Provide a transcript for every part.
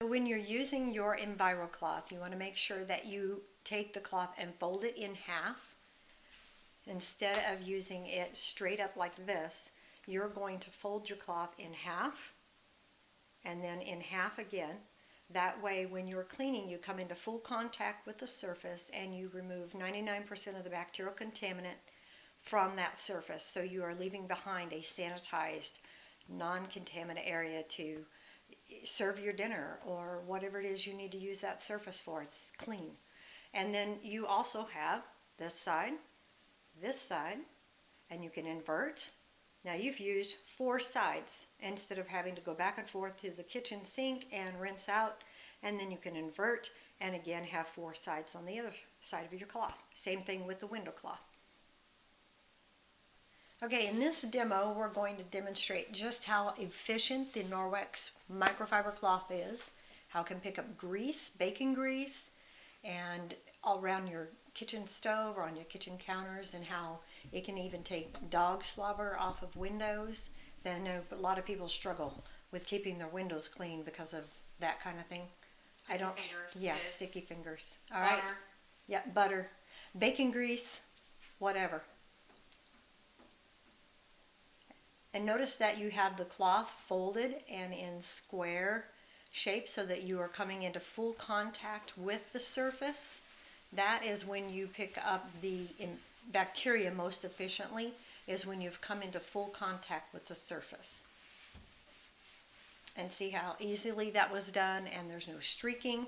When you're using your EnviroCloth, you want to make sure that you take the cloth and fold it in half. Instead of using it straight up like this, you're going to fold your cloth in half and then in half again. That way when you're cleaning, you come into full contact with the surface and you remove 99% of the bacterial contaminant from that surface. So you are leaving behind a sanitized, non-contaminant area to serve your dinner or whatever it is you need to use that surface for. It's clean. And then you also have this side, and you can invert. Now you've used 4 sides instead of having to go back and forth to the kitchen sink and rinse out, and then you can invert and again have 4 sides on the other side of your cloth. Same thing with the window cloth. Okay, in this demo we're going to demonstrate just how efficient the Norwex microfiber cloth is, how it can pick up grease, bacon grease, and all around your kitchen stove or on your kitchen counters, and how it can even take dog slobber off of windows. Then I know a lot of people struggle with keeping their windows clean because of that kind of thing. Sticky fingers. Yeah, kids. Sticky fingers. All right. Yeah, butter, bacon grease, whatever. And notice that you have the cloth folded and in square shape so that you are coming into full contact with the surface. That is when you pick up the bacteria most efficiently, is when you've come into full contact with the surface. And see how easily that was done, and there's no streaking.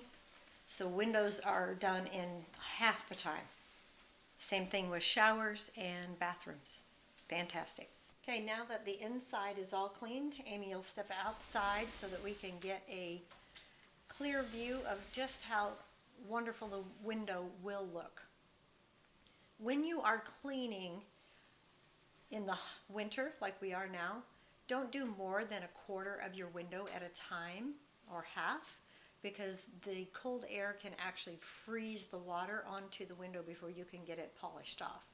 So windows are done in half the time. Same thing with showers and bathrooms. Fantastic. Okay, now that the inside is all cleaned, Amy will step outside so that we can get a clear view of just how wonderful the window will look. When you are cleaning in the winter, like we are now, don't do more than 1/4 of your window at a time, or half, because the cold air can actually freeze the water onto the window before you can get it polished off.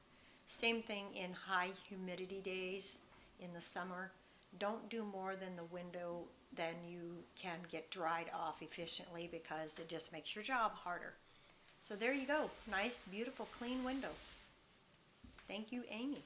Same thing in high humidity days in the summer. Don't do more than the window than you can get dried off efficiently, because it just makes your job harder. So there you go. Nice, beautiful, clean window. Thank you, Amy.